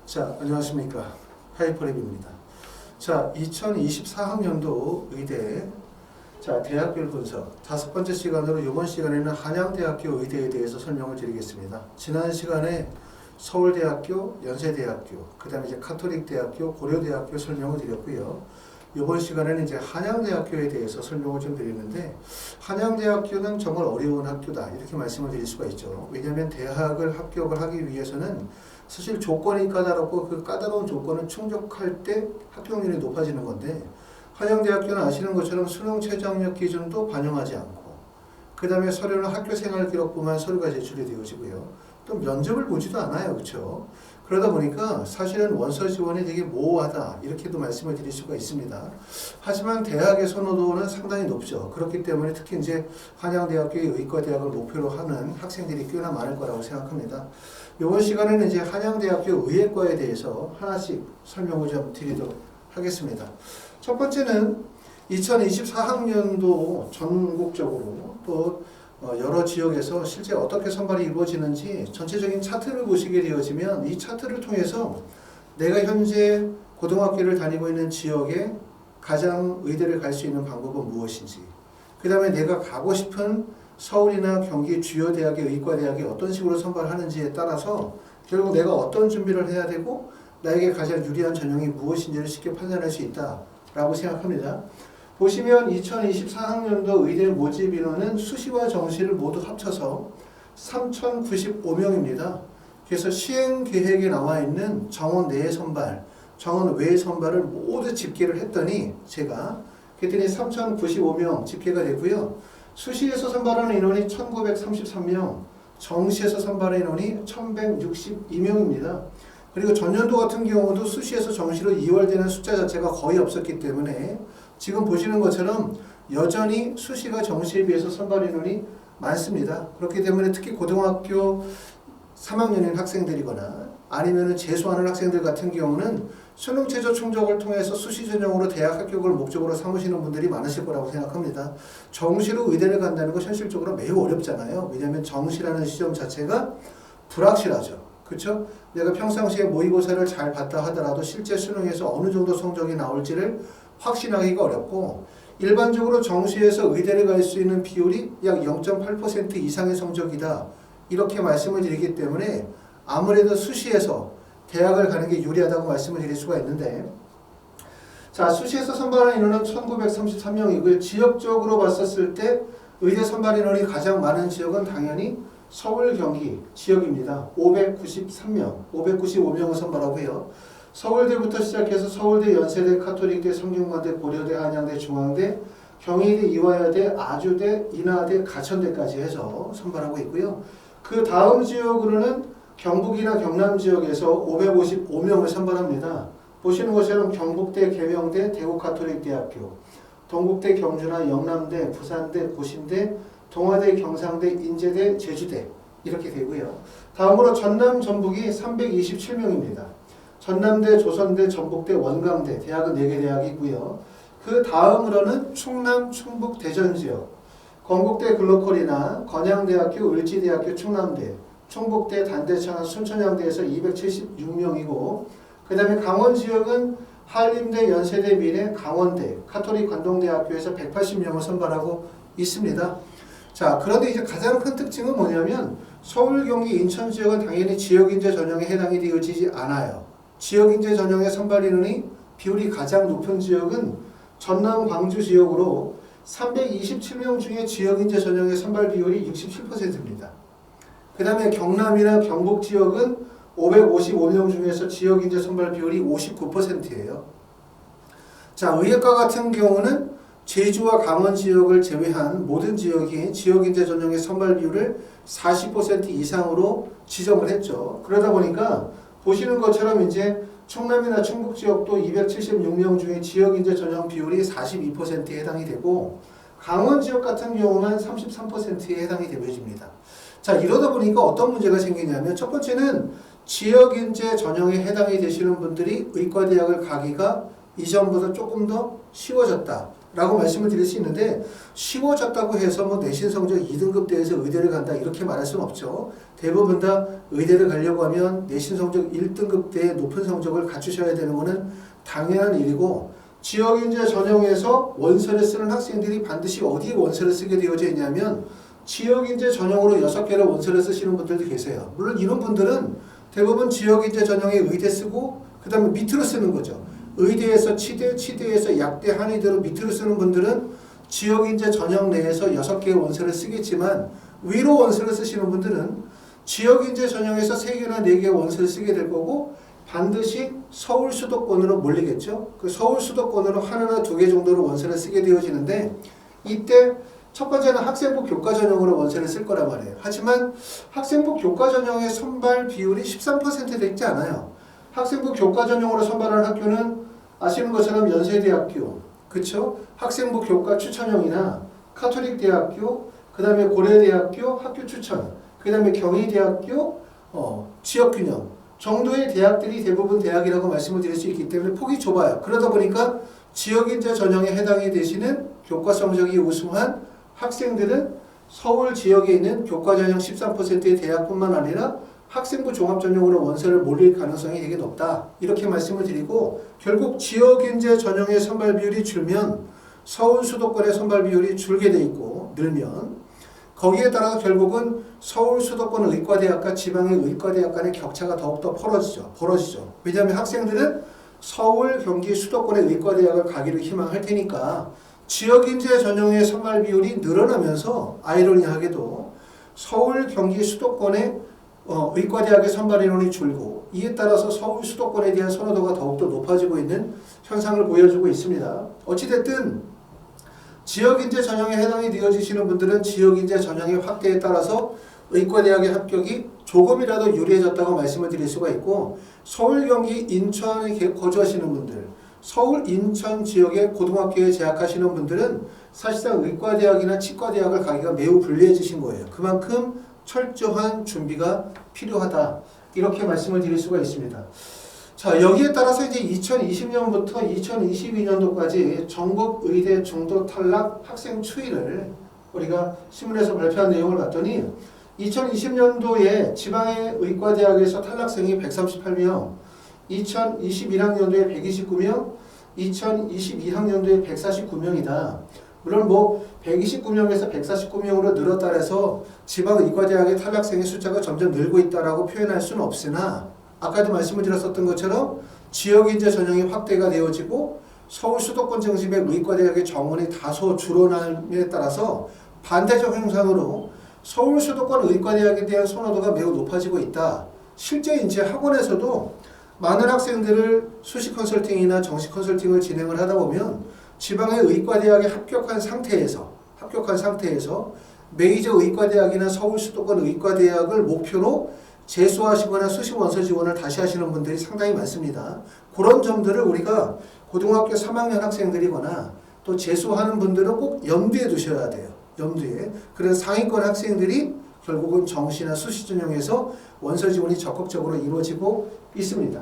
자, 안녕하십니까. 하이퍼랩입니다. 자, 2024학년도 의대 대학별 분석 다섯 번째 시간으로 이번 시간에는 한양대학교 의대에 대해서 설명을 드리겠습니다. 지난 시간에 서울대학교, 연세대학교, 그 다음에 이제 카톨릭대학교, 고려대학교 설명을 드렸고요. 이번 시간에는 이제 한양대학교에 대해서 설명을 좀 드리는데, 한양대학교는 정말 어려운 학교다 이렇게 말씀을 드릴 수가 있죠. 왜냐하면 대학을 합격을 하기 위해서는 사실 조건이 까다롭고 그 까다로운 조건을 충족할 때 합격률이 높아지는 건데, 한양대학교는 아시는 것처럼 수능 최저학력 기준도 반영하지 않고, 그 다음에 서류는 학교생활기록부만 서류가 제출이 되어지고요. 또 면접을 보지도 않아요. 그렇죠? 그러다 보니까 사실은 원서 지원이 되게 모호하다 이렇게도 말씀을 드릴 수가 있습니다. 하지만 대학의 선호도는 상당히 높죠. 그렇기 때문에 특히 이제 한양대학교의 의과대학을 목표로 하는 학생들이 꽤나 많을 거라고 생각합니다. 이번 시간에는 이제 한양대학교 의예과에 대해서 하나씩 설명을 좀 드리도록 하겠습니다. 첫 번째는 2024학년도 전국적으로 또 여러 지역에서 실제 어떻게 선발이 이루어지는지 전체적인 차트를 보시게 되어지면, 이 차트를 통해서 내가 현재 고등학교를 다니고 있는 지역에 가장 의대를 갈 수 있는 방법은 무엇인지, 그 다음에 내가 가고 싶은 서울이나 경기 주요 대학의 의과대학이 어떤 식으로 선발하는지에 따라서 결국 내가 어떤 준비를 해야 되고 나에게 가장 유리한 전형이 무엇인지를 쉽게 판단할 수 있다라고 생각합니다. 보시면 2024학년도 의대 모집 인원은 수시와 정시를 모두 합쳐서 3,095명입니다. 그래서 시행 계획에 나와 있는 정원 내의 선발, 정원 외의 선발을 모두 집계를 했더니 그랬더니 3,095명 집계가 되고요. 수시에서 선발하는 인원이 1,933명, 정시에서 선발하는 인원이 1,162명입니다. 그리고 전년도 같은 경우도 수시에서 정시로 이월되는 숫자 자체가 거의 없었기 때문에 지금 보시는 것처럼 여전히 수시가 정시에 비해서 선발 인원이 많습니다. 그렇기 때문에 특히 고등학교 3학년인 학생들이거나 아니면 재수하는 학생들 같은 경우는 수능 최저 충족을 통해서 수시 전형으로 대학 합격을 목적으로 삼으시는 분들이 많으실 거라고 생각합니다. 정시로 의대를 간다는 건 현실적으로 매우 어렵잖아요. 왜냐하면 정시라는 시험 자체가 불확실하죠. 그렇죠? 내가 평상시에 모의고사를 잘 봤다 하더라도 실제 수능에서 어느 정도 성적이 나올지를 확신하기가 어렵고, 일반적으로 정시에서 의대를 갈 수 있는 비율이 약 0.8% 이상의 성적이다 이렇게 말씀을 드리기 때문에 아무래도 수시에서 대학을 가는 게 유리하다고 말씀을 드릴 수가 있는데, 자, 수시에서 선발하는 인원은 1,933명이고요. 지역적으로 봤었을 때 의대 선발 인원이 가장 많은 지역은 당연히 서울, 경기 지역입니다. 593명, 595명을 선발하고요. 서울대부터 시작해서 서울대, 연세대, 카톨릭대, 성균관대, 고려대, 한양대, 중앙대, 경희대, 이화여대, 아주대, 인하대, 가천대까지 해서 선발하고 있고요. 그 다음 지역으로는 경북이나 경남 지역에서 555명을 선발합니다. 보시는 것처럼 경북대, 계명대, 대구카톨릭대학교, 동국대, 경주나 영남대, 부산대, 고신대, 동아대, 경상대, 인제대, 제주대 이렇게 되고요. 다음으로 전남, 전북이 327명입니다. 전남대, 조선대, 전북대, 원광대, 대학은 4개 대학이고요. 그 다음으로는 충남, 충북, 대전 지역, 건국대, 글로컬이나 건양대학교, 을지대학교, 충남대, 충북대, 단대, 창원, 순천향대에서 276명이고, 그 다음에 강원 지역은 한림대, 연세대, 미래, 강원대, 카톨릭 관동대학교에서 180명을 선발하고 있습니다. 자, 그런데 이제 가장 큰 특징은 뭐냐면 서울, 경기, 인천 지역은 당연히 지역인재 전형에 해당이 되어지지 않아요. 지역인재 전형의 선발 인원이 비율이 가장 높은 지역은 전남, 광주 지역으로 327명 중에 지역인재 전형의 선발 비율이 67%입니다. 그 다음에 경남이나 경북 지역은 555명 중에서 지역인재 선발 비율이 59%예요. 자, 의예과 같은 경우는 제주와 강원 지역을 제외한 모든 지역이 지역인재 전형의 선발 비율을 40% 이상으로 지정을 했죠. 그러다 보니까 보시는 것처럼 이제 충남이나 충북 지역도 276명 중에 지역인재 전형 비율이 42%에 해당이 되고, 강원 지역 같은 경우만 33%에 해당이 되어집니다. 자, 이러다 보니까 어떤 문제가 생기냐면, 첫 번째는 지역인재 전형에 해당이 되시는 분들이 의과대학을 가기가 이전보다 조금 더 쉬워졌다 라고 말씀을 드릴 수 있는데 쉬워졌다고 해서 뭐 내신 성적 2등급 대에서 의대를 간다 이렇게 말할 수는 없죠. 대부분 다 의대를 가려고 하면 내신 성적 1등급 대의 높은 성적을 갖추셔야 되는 것은 당연한 일이고 지역인재 전형에서 원서를 쓰는 학생들이 반드시 어디에 원서를 쓰게 되어져 있냐면 지역인재 전형으로 6개를 원서를 쓰시는 분들도 계세요. 물론 이런 분들은 대부분 지역인재 전형에 의대 쓰고 그 다음에 밑으로 쓰는 거죠. 의대에서 치대, 치대에서 약대, 한의대로 밑으로 쓰는 분들은 지역인재 전형 내에서 6개의 원서를 쓰겠지만 위로 원서를 쓰시는 분들은 지역인재 전형에서 3개나 4개의 원서를 쓰게 될 거고 반드시 서울 수도권으로 몰리겠죠. 그 서울 수도권으로 하나나 2개 정도로 원서를 쓰게 되어지는데 이때 첫 번째는 학생부 교과 전형으로 원서를 쓸 거란 말이에요. 하지만 학생부 교과 전형의 선발 비율이 13% 되지 않아요. 학생부 교과 전형으로 선발하는 학교는 아시는 것처럼 연세대학교, 그쵸? 학생부 교과 추천형이나 카톨릭대학교, 그 다음에 고려대학교 학교 추천, 그 다음에 경희대학교, 지역균형 정도의 대학들이 대부분 대학이라고 말씀을 드릴 수 있기 때문에 폭이 좁아요. 그러다 보니까 지역인재 전형에 해당이 되시는 교과 성적이 우수한 학생들은 서울 지역에 있는 교과 전형 13%의 대학뿐만 아니라 학생부 종합 전형으로 원서를 몰릴 가능성이 되게 높다. 이렇게 말씀을 드리고 결국 지역인재 전형의 선발 비율이 줄면 서울 수도권의 선발 비율이 줄게 돼 있고 늘면 거기에 따라서 결국은 서울 수도권 의과대학과 지방의 의과대학 간의 격차가 더욱더 벌어지죠. 왜냐하면 학생들은 서울, 경기, 수도권의 의과대학을 가기를 희망할 테니까 지역인재 전형의 선발 비율이 늘어나면서 아이러니하게도 서울, 경기, 수도권의 의과대학의 선발 인원이 줄고 이에 따라서 서울 수도권에 대한 선호도가 더욱더 높아지고 있는 현상을 보여주고 있습니다. 어찌됐든 지역인재 전형에 해당이 되어지시는 분들은 지역인재 전형의 확대에 따라서 의과대학의 합격이 조금이라도 유리해졌다고 말씀을 드릴 수가 있고 서울, 경기, 인천에 거주하시는 분들 서울, 인천 지역의 고등학교에 재학하시는 분들은 사실상 의과대학이나 치과대학을 가기가 매우 불리해지신 거예요. 그만큼 철저한 준비가 필요하다. 이렇게 말씀을 드릴 수가 있습니다. 자, 여기에 따라서 이제 2020년부터 2022년도까지 전국 의대 중도 탈락 학생 추이를 우리가 신문에서 발표한 내용을 봤더니 2020년도에 지방의 의과대학에서 탈락생이 138명, 2021학년도에 129명, 2022학년도에 149명이다. 물론 뭐 129명에서 149명으로 늘었다 해서 지방의과대학의 탈락생의 숫자가 점점 늘고 있다라고 표현할 수는 없으나 아까도 말씀을 드렸었던 것처럼 지역인재 전형이 확대가 되어지고 서울 수도권 중심의 의과대학의 정원이 다소 줄어남에 따라서 반대적 현상으로 서울 수도권 의과대학에 대한 선호도가 매우 높아지고 있다. 실제 이제 학원에서도 많은 학생들을 수시 컨설팅이나 정시 컨설팅을 진행을 하다 보면 지방의 의과대학에 합격한 상태에서 메이저 의과대학이나 서울 수도권 의과대학을 목표로 재수하시거나 수시 원서 지원을 다시 하시는 분들이 상당히 많습니다. 그런 점들을 우리가 고등학교 3학년 학생들이거나 또 재수하는 분들은 꼭 염두에 두셔야 돼요. 염두에. 그런 상위권 학생들이 결국은 정시나 수시 전형에서 원서 지원이 적극적으로 이루어지고 있습니다.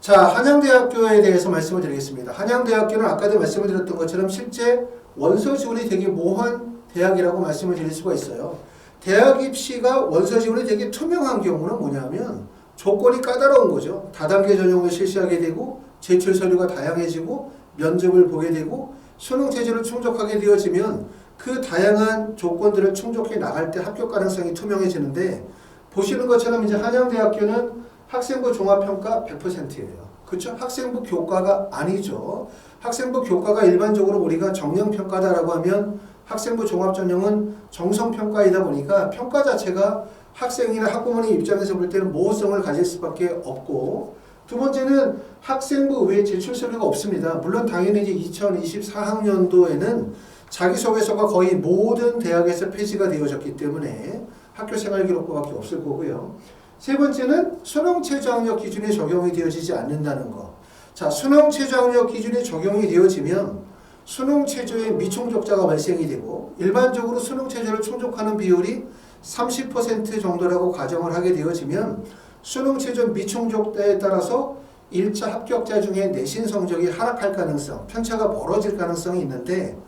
자, 한양대학교에 대해서 말씀을 드리겠습니다. 한양대학교는 아까도 말씀을 드렸던 것처럼 실제 원서 지원이 되게 모호한 대학이라고 말씀을 드릴 수가 있어요. 대학 입시가 원서 지원이 되게 투명한 경우는 뭐냐면 조건이 까다로운 거죠. 다단계 전형을 실시하게 되고 제출 서류가 다양해지고 면접을 보게 되고 수능 체제를 충족하게 되어지면 그 다양한 조건들을 충족해 나갈 때 합격 가능성이 투명해지는데 보시는 것처럼 이제 한양대학교는 학생부 종합평가 100%예요. 그렇죠? 학생부 교과가 아니죠. 학생부 교과가 일반적으로 우리가 정량평가다라고 하면 학생부 종합전형은 정성평가이다 보니까 평가 자체가 학생이나 학부모의 입장에서 볼 때는 모호성을 가질 수밖에 없고 두 번째는 학생부 외에 제출 서류가 없습니다. 물론 당연히 이제 2024학년도에는 자기소개서가 거의 모든 대학에서 폐지가 되어졌기 때문에 학교생활기록부밖에 없을 거고요. 세 번째는 수능 최저학력 기준이 적용이 되어지지 않는다는 거. 자, 수능 최저학력 기준이 적용이 되어지면 수능 최저의 미충족자가 발생이 되고 일반적으로 수능 최저를 충족하는 비율이 30% 정도라고 가정을 하게 되어지면 수능 최저 미충족자에 따라서 1차 합격자 중에 내신 성적이 하락할 가능성, 편차가 멀어질 가능성이 있는데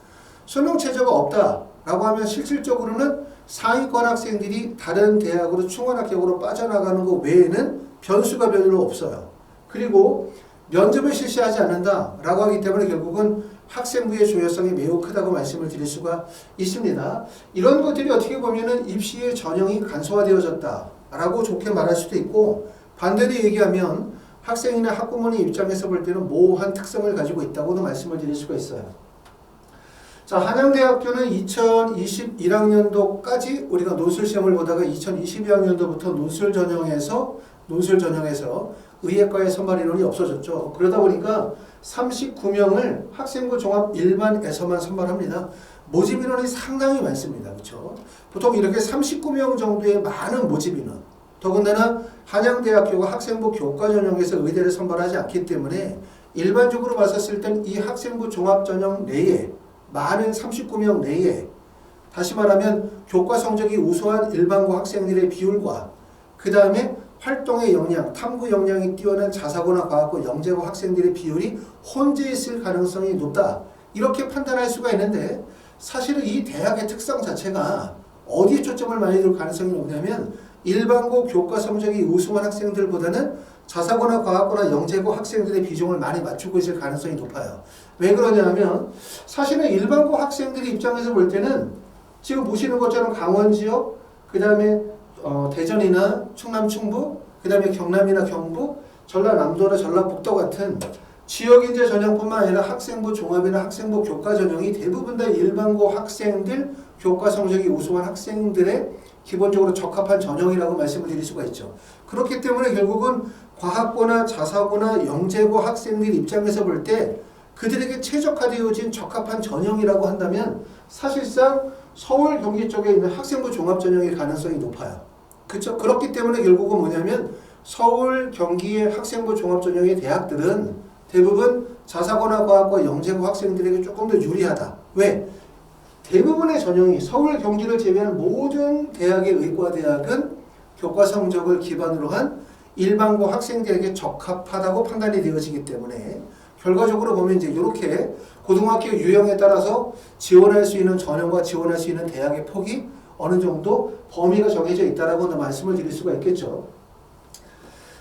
수능 최저가 없다라고 하면 실질적으로는 상위권 학생들이 다른 대학으로 충원 합격으로 빠져나가는 것 외에는 변수가 별로 없어요. 그리고 면접을 실시하지 않는다라고 하기 때문에 결국은 학생부의 중요성이 매우 크다고 말씀을 드릴 수가 있습니다. 이런 것들이 어떻게 보면은 입시의 전형이 간소화되어졌다라고 좋게 말할 수도 있고, 반대로 얘기하면 학생이나 학부모의 입장에서 볼 때는 모호한 특성을 가지고 있다고도 말씀을 드릴 수가 있어요. 자, 한양대학교는 2021학년도까지 우리가 논술시험을 보다가 2022학년도부터 논술 전형에서 의예과의 선발 인원이 없어졌죠. 그러다 보니까 39명을 학생부 종합 일반에서만 선발합니다. 모집 인원이 상당히 많습니다. 그렇죠? 보통 이렇게 39명 정도의 많은 모집 인원, 더군다나 한양대학교가 학생부 교과 전형에서 의대를 선발하지 않기 때문에 일반적으로 봤었을 땐 이 학생부 종합 전형 내에 많은 39명 내에, 다시 말하면 교과 성적이 우수한 일반고 학생들의 비율과 그 다음에 활동의 역량, 탐구 역량이 뛰어난 자사고나 과학고 영재고 학생들의 비율이 혼재 있을 가능성이 높다, 이렇게 판단할 수가 있는데, 사실은 이 대학의 특성 자체가 어디에 초점을 많이 둘 가능성이 높냐면 일반고 교과 성적이 우수한 학생들보다는 자사고나 과학고나 영재고 학생들의 비중을 많이 맞추고 있을 가능성이 높아요. 왜 그러냐면 사실은 일반고 학생들의 입장에서 볼 때는 지금 보시는 것처럼 강원 지역, 그 다음에 대전이나 충남 충북, 그 다음에 경남이나 경북, 전라남도나 전라북도 같은 지역인재 전형뿐만 아니라 학생부 종합이나 학생부 교과 전형이 대부분 다 일반고 학생들, 교과 성적이 우수한 학생들의 기본적으로 적합한 전형이라고 말씀을 드릴 수가 있죠. 그렇기 때문에 결국은 과학고나 자사고나 영재고 학생들 입장에서 볼 때 그들에게 최적화되어진 적합한 전형이라고 한다면 사실상 서울 경기 쪽에 있는 학생부 종합 전형일 가능성이 높아요. 그렇죠? 그렇기 때문에 결국은 뭐냐면 서울 경기의 학생부 종합 전형의 대학들은 대부분 자사고나 과학고 영재고 학생들에게 조금 더 유리하다. 왜? 대부분의 전형이 서울 경기를 제외한 모든 대학의 의과대학은 교과 성적을 기반으로 한 일반고 학생들에게 적합하다고 판단이 되어지기 때문에 결과적으로 보면 이제 이렇게 고등학교 유형에 따라서 지원할 수 있는 전형과 지원할 수 있는 대학의 폭이 어느 정도 범위가 정해져 있다라고 말씀을 드릴 수가 있겠죠.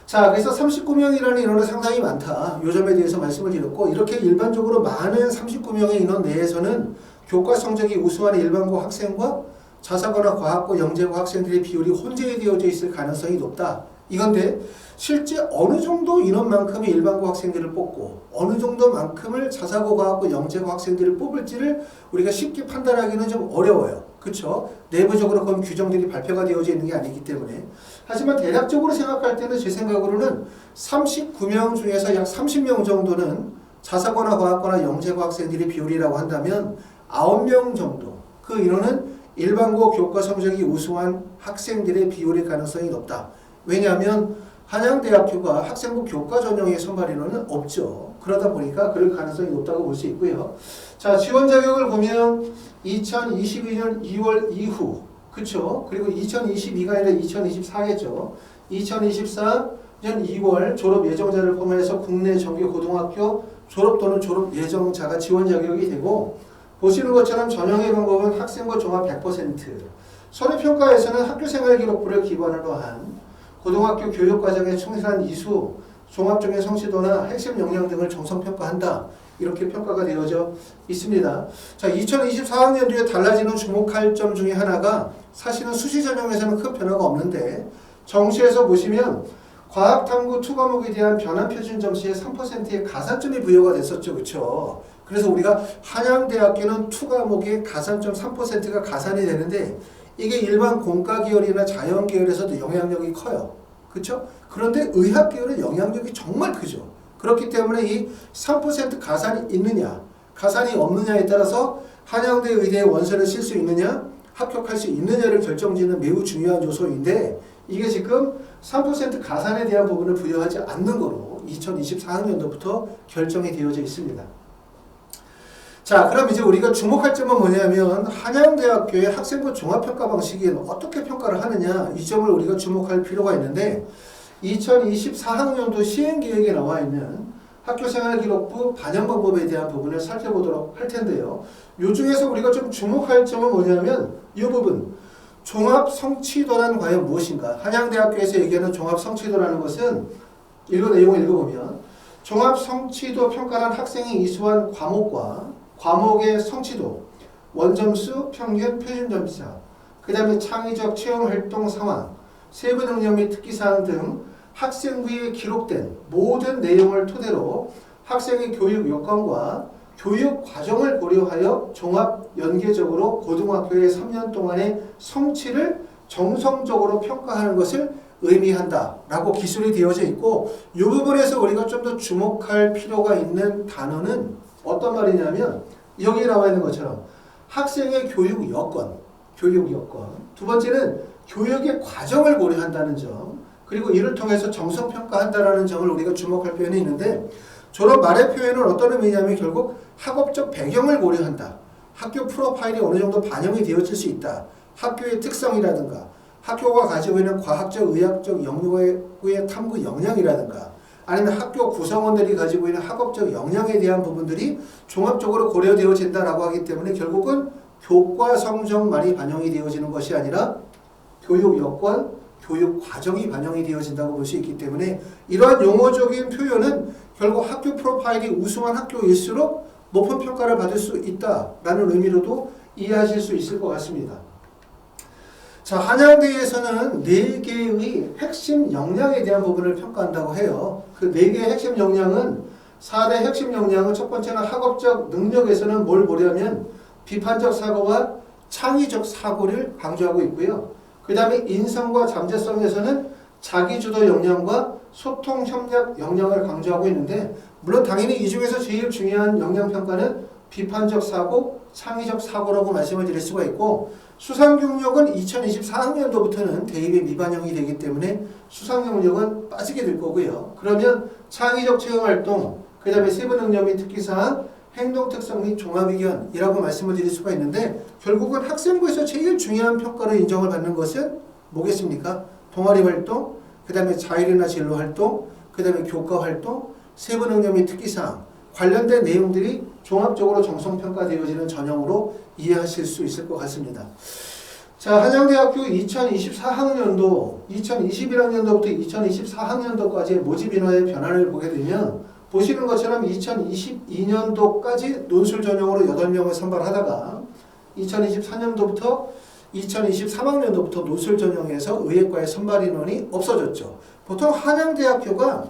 자, 그래서 39명이라는 인원은 상당히 많다. 이 점에 대해서 말씀을 드렸고, 이렇게 일반적으로 많은 39명의 인원 내에서는 교과 성적이 우수한 일반고 학생과 자사고나 과학고 영재고 학생들의 비율이 혼재되어져 있을 가능성이 높다. 이건데 실제 어느 정도 인원만큼의 일반고 학생들을 뽑고 어느 정도만큼을 자사고 과학고 영재고 학생들을 뽑을지를 우리가 쉽게 판단하기는 좀 어려워요. 그렇죠? 내부적으로 그런 규정들이 발표가 되어져 있는 게 아니기 때문에. 하지만 대략적으로 생각할 때는 제 생각으로는 39명 중에서 약 30명 정도는 자사고나 과학고나 영재고 학생들의 비율이라고 한다면 9명 정도, 그 인원은 일반고 교과 성적이 우수한 학생들의 비율일 가능성이 높다. 왜냐하면 한양대학교가 학생부 교과 전형의 선발 인원은 없죠. 그러다 보니까 그럴 가능성이 높다고 볼 수 있고요. 자, 지원 자격을 보면 2022년 2월 이후, 그쵸? 그리고 2022가 아니라 2024겠죠. 2024년 2월 졸업 예정자를 포함해서 국내 정규 고등학교 졸업 또는 졸업 예정자가 지원 자격이 되고, 보시는 것처럼 전형의 방법은 학생부 종합 100%, 서류평가에서는 학교생활기록부를 기반으로 한 고등학교 교육과정에 충실한 이수, 종합적인 성취도나 핵심 역량 등을 정성평가한다. 이렇게 평가가 되어져 있습니다. 자, 2024학년도에 달라지는 주목할 점 중에 하나가 사실은 수시 전형에서는 큰 변화가 없는데 정시에서 보시면 과학탐구 2과목에 대한 변환표준 점수의 3%의 가산점이 부여가 됐었죠. 그렇죠? 그래서 우리가 한양대학교는 2과목의 가산점 3%가 가산이 되는데 이게 일반 공과 계열이나 자연 계열에서도 영향력이 커요. 그렇죠? 그런데 의학 계열은 영향력이 정말 크죠. 그렇기 때문에 이 3% 가산이 있느냐, 가산이 없느냐에 따라서 한양대 의대에 원서를 쓸 수 있느냐, 합격할 수 있느냐를 결정짓는 매우 중요한 요소인데 이게 지금 3% 가산에 대한 부분을 부여하지 않는 거로 2024학년도부터 결정이 되어져 있습니다. 자, 그럼 이제 우리가 주목할 점은 뭐냐면 한양대학교의 학생부 종합평가 방식이 어떻게 평가를 하느냐, 이 점을 우리가 주목할 필요가 있는데 2024학년도 시행계획에 나와 있는 학교생활기록부 반영 방법에 대한 부분을 살펴보도록 할 텐데요. 이 중에서 우리가 좀 주목할 점은 뭐냐면 이 부분, 종합성취도란 과연 무엇인가? 한양대학교에서 얘기하는 종합성취도라는 것은 내용을 읽어보면 종합성취도 평가란 학생이 이수한 과목과 과목의 성취도, 원점수, 평균, 표준점차, 그 다음에 창의적 체험활동 상황, 세부 능력 및 특기사항 등 학생부에 기록된 모든 내용을 토대로 학생의 교육 여건과 교육 과정을 고려하여 종합 연계적으로 고등학교의 3년 동안의 성취를 정성적으로 평가하는 것을 의미한다 라고 기술이 되어져 있고, 이 부분에서 우리가 좀 더 주목할 필요가 있는 단어는 어떤 말이냐면 여기 나와 있는 것처럼 학생의 교육 여건, 두 번째는 교육의 과정을 고려한다는 점, 그리고 이를 통해서 정성평가한다는 점을 우리가 주목할 표현이 있는데, 저런 말의 표현은 어떤 의미냐면 결국 학업적 배경을 고려한다. 학교 프로파일이 어느 정도 반영이 되어질 수 있다. 학교의 특성이라든가 학교가 가지고 있는 과학적, 의학적 연구의 탐구 역량이라든가 아니면 학교 구성원들이 가지고 있는 학업적 역량에 대한 부분들이 종합적으로 고려되어진다라고 하기 때문에 결국은 교과 성적만이 반영이 되어지는 것이 아니라 교육 여건, 교육 과정이 반영이 되어진다고 볼 수 있기 때문에 이러한 용어적인 표현은 결국 학교 프로파일이 우수한 학교일수록 높은 평가를 받을 수 있다라는 의미로도 이해하실 수 있을 것 같습니다. 자, 한양대에서는 4개의 핵심 역량에 대한 부분을 평가한다고 해요. 그 4개의 핵심 역량은 4대 핵심 역량은 첫 번째는 학업적 능력에서는 뭘 보려면 비판적 사고와 창의적 사고를 강조하고 있고요. 그 다음에 인성과 잠재성에서는 자기주도 역량과 소통 협력 역량을 강조하고 있는데, 물론 당연히 이 중에서 제일 중요한 역량 평가는 비판적 사고, 창의적 사고라고 말씀을 드릴 수가 있고, 수상경력은 2024학년도부터는 대입이 미반영이 되기 때문에 수상경력은 빠지게 될 거고요. 그러면 창의적 체험활동, 그 다음에 세부 능력 및 특기사항, 행동특성 및 종합의견이라고 말씀을 드릴 수가 있는데, 결국은 학생부에서 제일 중요한 평가를 인정을 받는 것은 뭐겠습니까? 동아리활동, 그 다음에 자율이나 진로활동, 그 다음에 교과활동, 세부 능력 및 특기사항, 관련된 내용들이 종합적으로 정성평가되어지는 전형으로 이해하실 수 있을 것 같습니다. 자, 한양대학교 2024학년도, 2021학년도부터 2024학년도까지의 모집 인원의 변화를 보게 되면 보시는 것처럼 2022년도까지 논술 전형으로 8명을 선발하다가 2024년도부터 2023학년도부터 논술 전형에서 의예과의 선발 인원이 없어졌죠. 보통 한양대학교가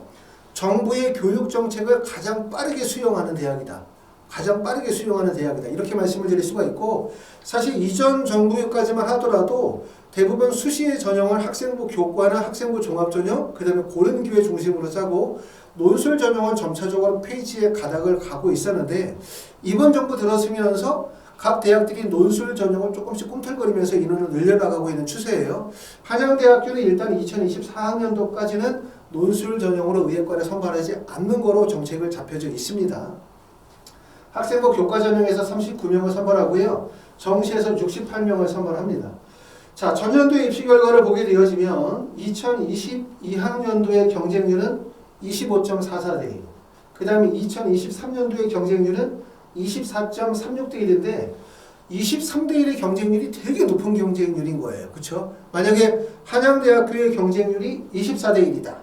정부의 교육 정책을 가장 빠르게 수용하는 대학이다. 이렇게 말씀을 드릴 수가 있고, 사실 이전 정부까지만 하더라도 대부분 수시의 전형을 학생부 교과나 학생부 종합전형, 그 다음에 고른기회 중심으로 짜고 논술 전형은 점차적으로 폐지의 가닥을 가고 있었는데, 이번 정부 들어서면서 각 대학들이 논술 전형을 조금씩 꿈틀거리면서 인원을 늘려나가고 있는 추세예요. 한양대학교는 일단 2024학년도까지는 논술 전형으로 의예과를 선발하지 않는 거로 정책을 잡혀져 있습니다. 학생부 교과 전형에서 39명을 선발하고요. 정시에서 68명을 선발합니다. 자, 전년도의 입시 결과를 보게 되어지면 2022학년도의 경쟁률은 25.44대 1, 그 다음에 2023년도의 경쟁률은 24.36대 1인데 23대 1의 경쟁률이 되게 높은 경쟁률인 거예요. 그렇죠? 만약에 한양대학교의 경쟁률이 24대 1이다.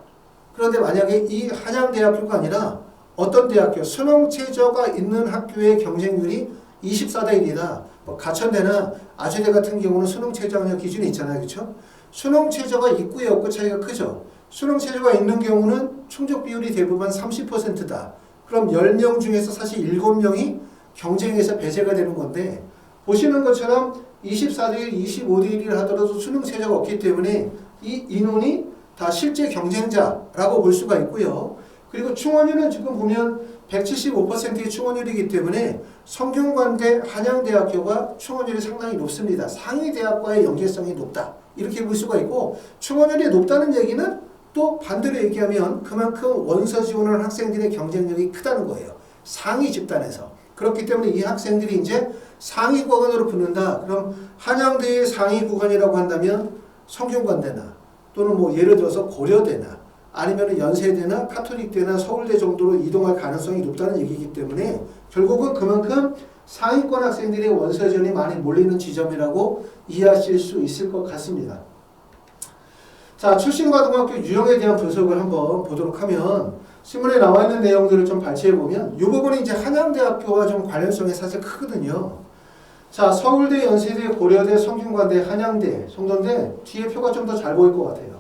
그런데 만약에 이 한양대학교가 아니라 어떤 대학교, 수능 최저가 있는 학교의 경쟁률이 24대 1이다. 뭐 가천대나 아주대 같은 경우는 수능 최저 학력 기준이 있잖아요. 그렇죠? 수능 최저가 있고의 없고 차이가 크죠. 수능 최저가 있는 경우는 충족 비율이 대부분 30%다. 그럼 10명 중에서 사실 7명이 경쟁에서 배제가 되는 건데, 보시는 것처럼 24대 1, 25대 1이라 하더라도 수능 최저가 없기 때문에 이 인원이 다 실제 경쟁자라고 볼 수가 있고요. 그리고 충원율은 지금 보면 175%의 충원율이기 때문에 성균관대 한양대학교가 충원율이 상당히 높습니다. 상위 대학과의 연계성이 높다. 이렇게 볼 수가 있고, 충원율이 높다는 얘기는 또 반대로 얘기하면 그만큼 원서 지원하는 학생들의 경쟁력이 크다는 거예요. 상위 집단에서. 그렇기 때문에 이 학생들이 이제 상위 구간으로 붙는다. 그럼 한양대의 상위 구간이라고 한다면 성균관대나 또는 뭐 예를 들어서 고려대나 아니면 연세대나 카톨릭대나 서울대 정도로 이동할 가능성이 높다는 얘기이기 때문에 결국은 그만큼 상위권 학생들의 원서지원이 많이 몰리는 지점이라고 이해하실 수 있을 것 같습니다. 자, 출신고등학교 유형에 대한 분석을 한번 보도록 하면 신문에 나와 있는 내용들을 좀 발췌해보면 이 부분이 이제 한양대학교와 좀 관련성이 사실 크거든요. 자, 서울대, 연세대, 고려대, 성균관대, 한양대, 송도대 뒤에 표가 좀 더 잘 보일 것 같아요.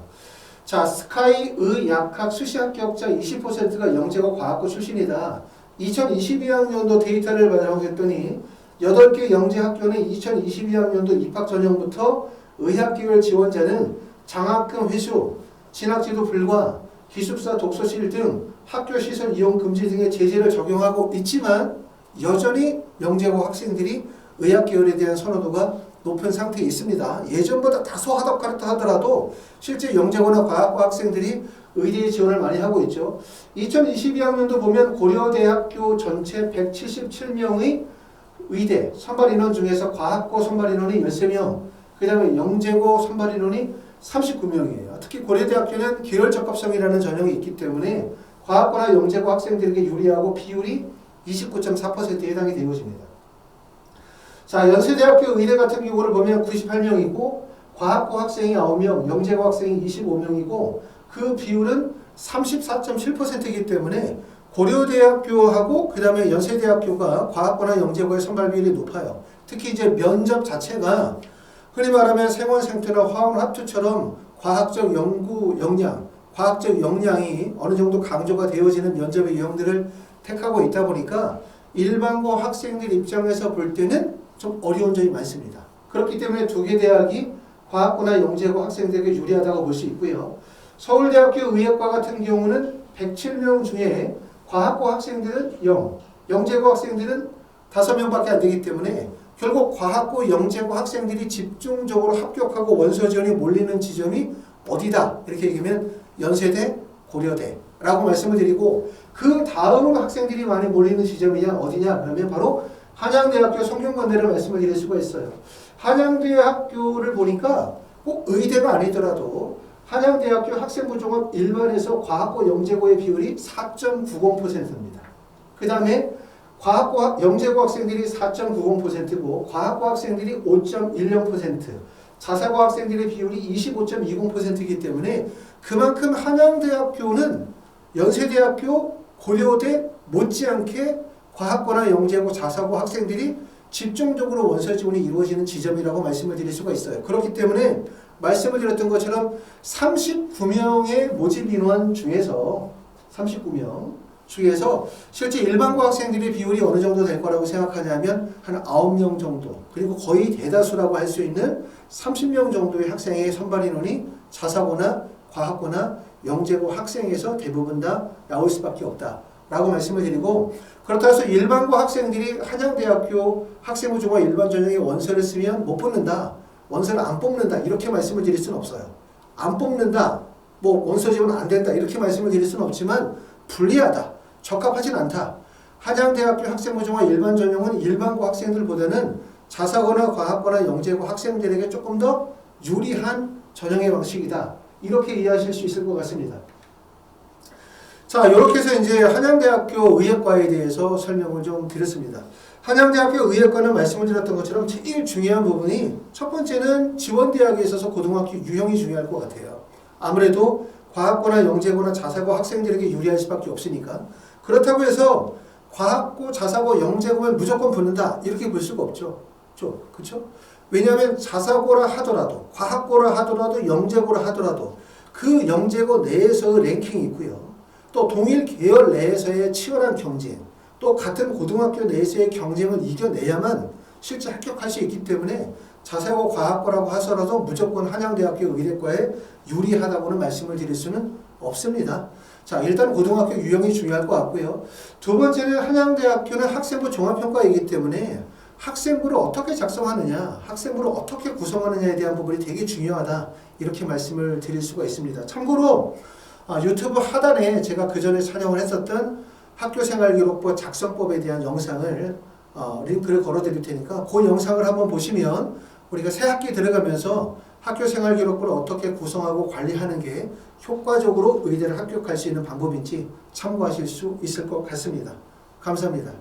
자, 스카이, 의, 약학, 수시 합격자 20%가 영재고 과학고 출신이다. 2022학년도 데이터를 발표했더니 8개 영재 학교는 2022학년도 입학 전형부터 의학기획 지원자는 장학금 회수, 진학제도 불가, 기숙사 독서실 등 학교 시설 이용 금지 등의 제재를 적용하고 있지만 여전히 영재고 학생들이 의학계열에 대한 선호도가 높은 상태에 있습니다. 예전보다 다소 하락하다 하더라도 실제 영재고나 과학고 학생들이 의대에 지원을 많이 하고 있죠. 2022학년도 보면 고려대학교 전체 177명의 의대 선발 인원 중에서 과학고 선발 인원이 13명, 그 다음에 영재고 선발 인원이 39명이에요. 특히 고려대학교는 계열 적합성이라는 전형이 있기 때문에 과학고나 영재고 학생들에게 유리하고 비율이 29.4%에 해당이 되어집니다. 자, 연세대학교 의대 같은 경우를 보면 98명이고 과학고 학생이 9명, 영재고 학생이 25명이고 그 비율은 34.7%이기 때문에 고려대학교하고 그 다음에 연세대학교가 과학고나 영재고의 선발 비율이 높아요. 특히 이제 면접 자체가 흔히 말하면 생원 생태나 화원 합투처럼 과학적 연구 역량, 과학적 역량이 어느 정도 강조가 되어지는 면접의 유형들을 택하고 있다 보니까 일반고 학생들 입장에서 볼 때는 좀 어려운 점이 많습니다. 그렇기 때문에 두 개 대학이 과학고나 영재고 학생들에게 유리하다고 볼 수 있고요. 서울대학교 의학과 같은 경우는 107명 중에 과학고 학생들은 0, 영재고 학생들은 5명밖에 안 되기 때문에 결국 과학고, 영재고 학생들이 집중적으로 합격하고 원서 지원이 몰리는 지점이 어디다? 이렇게 얘기하면 연세대, 고려대라고 말씀을 드리고 그 다음으로 학생들이 많이 몰리는 지점이냐 어디냐? 그러면 바로 한양대학교 성균관대를 말씀을 드릴 수가 있어요. 한양대학교를 보니까 꼭 의대가 아니더라도 한양대학교 학생부 종합 일반에서 과학고, 영재고의 비율이 4.90%입니다. 그 다음에 과학고, 영재고 학생들이 4.90%고 과학고 학생들이 5.10%, 자사고 학생들의 비율이 25.20%이기 때문에 그만큼 한양대학교는 연세대학교, 고려대 못지않게 과학고나 영재고, 자사고 학생들이 집중적으로 원서 지원이 이루어지는 지점이라고 말씀을 드릴 수가 있어요. 그렇기 때문에 말씀을 드렸던 것처럼 39명의 모집 인원 중에서 39명 중에서 실제 일반고 학생들의 비율이 어느 정도 될 거라고 생각하냐면 한 9명 정도, 그리고 거의 대다수라고 할 수 있는 30명 정도의 학생의 선발 인원이 자사고나 과학고나 영재고 학생에서 대부분 다 나올 수밖에 없다 라고 말씀을 드리고, 그렇다고 해서 일반고 학생들이 한양대학교 학생부 종합 일반 전형의 원서를 쓰면 못 뽑는다, 원서를 안 뽑는다 이렇게 말씀을 드릴 수는 없어요. 안 뽑는다, 뭐 원서 지원 안 된다 이렇게 말씀을 드릴 수는 없지만 불리하다, 적합하진 않다. 한양대학교 학생부 종합 일반 전형은 일반고 학생들보다는 자사고나 과학고나 영재고 학생들에게 조금 더 유리한 전형의 방식이다. 이렇게 이해하실 수 있을 것 같습니다. 자, 이렇게 해서 이제 한양대학교 의학과에 대해서 설명을 좀 드렸습니다. 한양대학교 의학과는 말씀을 드렸던 것처럼 제일 중요한 부분이 첫 번째는 지원대학에 있어서 고등학교 유형이 중요할 것 같아요. 아무래도 과학고나 영재고나 자사고 학생들에게 유리할 수밖에 없으니까. 그렇다고 해서 과학고, 자사고, 영재고면 무조건 붙는다 이렇게 볼 수가 없죠. 그렇죠? 왜냐하면 자사고라 하더라도, 과학고라 하더라도, 영재고라 하더라도 그 영재고 내에서의 랭킹이 있고요. 또 동일 계열 내에서의 치열한 경쟁, 또 같은 고등학교 내에서의 경쟁을 이겨내야만 실제 합격할 수 있기 때문에 자사고 과학고라고 하더라도 무조건 한양대학교 의대과에 유리하다고는 말씀을 드릴 수는 없습니다. 자, 일단 고등학교 유형이 중요할 것 같고요. 두 번째는 한양대학교는 학생부 종합평가이기 때문에 학생부를 어떻게 작성하느냐, 학생부를 어떻게 구성하느냐에 대한 부분이 되게 중요하다 이렇게 말씀을 드릴 수가 있습니다. 참고로 유튜브 하단에 제가 그 전에 촬영을 했었던 학교생활기록부 작성법에 대한 영상을 링크를 걸어 드릴 테니까 그 영상을 한번 보시면 우리가 새 학기 들어가면서 학교생활기록부를 어떻게 구성하고 관리하는 게 효과적으로 의대를 합격할 수 있는 방법인지 참고하실 수 있을 것 같습니다. 감사합니다.